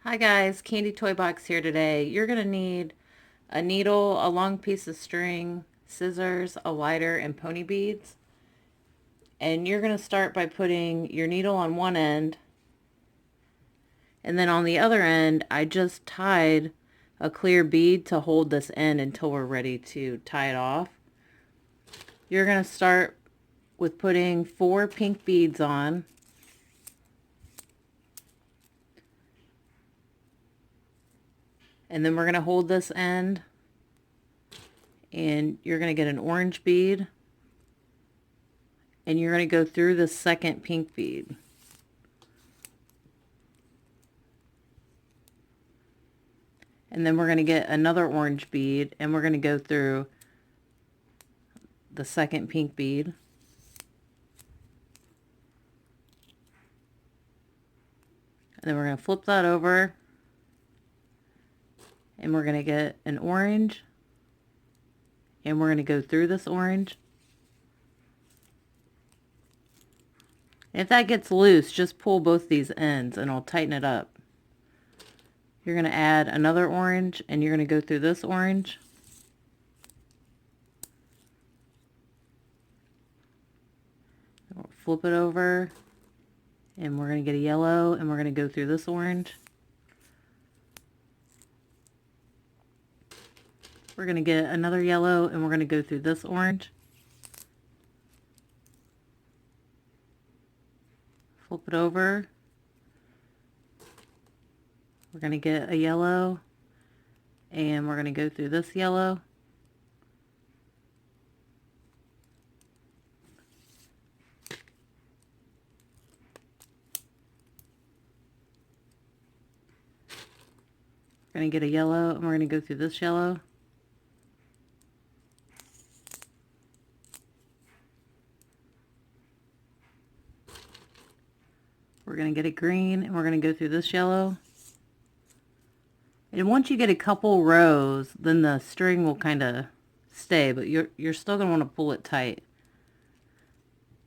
Hi guys, Candy Toy Box here today. You're going to need a needle, a long piece of string, scissors, a lighter, and pony beads. And you're going to start by putting your needle on one end, and then on the other end, I just tied a clear bead to hold this end until we're ready to tie it off. You're going to start with putting 4 pink beads on. And then we're going to hold this end, and you're going to get an orange bead, and you're going to go through the second pink bead. And then we're going to get another orange bead, and we're going to go through the second pink bead. And then we're going to flip that over, and we're going to get an orange, and we're going to go through this orange. If that gets loose, just pull both these ends and it'll tighten it up. You're going to add another orange, and you're going to go through this orange. We'll flip it over, and we're going to get a yellow, and we're going to go through this orange. We're going to get another yellow, and we're going to go through this orange. Flip it over. We're going to get a yellow, and we're going to go through this yellow. We're going to get a yellow, and we're going to go through this yellow. We're going to get a green, and we're going to go through this yellow. And once you get a couple rows, then the string will kind of stay, but you're still going to want to pull it tight.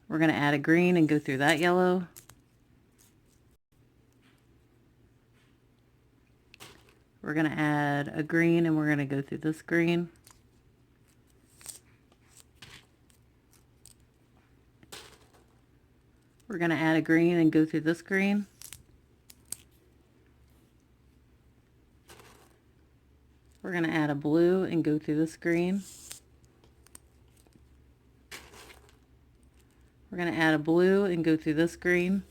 We're going to add a green and go through that yellow. We're going to add a green, and we're going to go through this green. We're going to add a green and go through this green. We're going to add a blue and go through this green. We're going to add a blue and go through this green.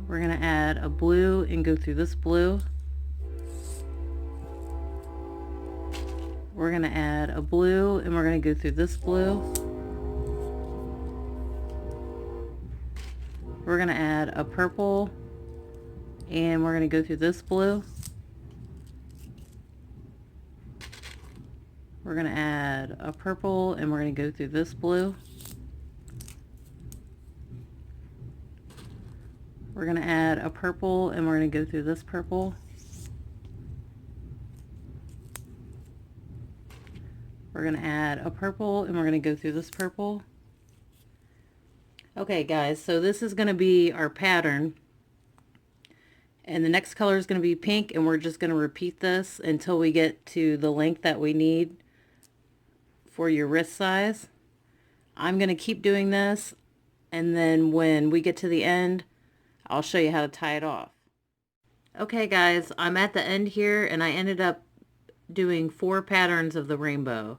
We're going to add a blue and go through this blue. We're going to add a blue, and we're going to go through this blue. We're going to add a purple, and we're going to go through this blue. We're going to add a purple, and we're going to go through this blue. We're going to add a purple, and we're going to go through this purple. We're going to add a purple, and we're going to go through this purple. Okay guys, so this is going to be our pattern. And the next color is going to be pink, and we're just going to repeat this until we get to the length that we need for your wrist size. I'm going to keep doing this, and then when we get to the end, I'll show you how to tie it off. Okay guys, I'm at the end here, and I ended up doing 4 patterns of the rainbow.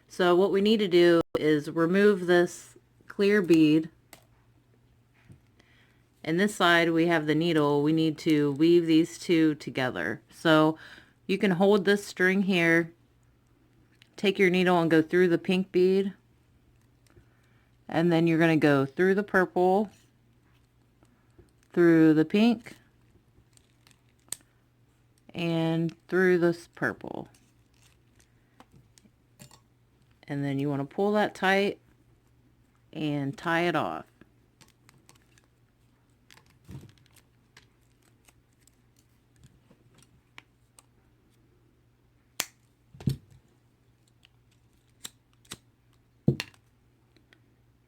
So what we need to do is remove this clear bead. And this side we have the needle. We need to weave these two together. So you can hold this string here, take your needle and go through the pink bead, and then you're going to go through the purple, through the pink, and through this purple. And then you want to pull that tight and tie it off.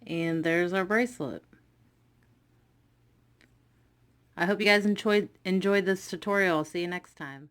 And there's our bracelet. I hope you guys enjoyed this tutorial. See you next time.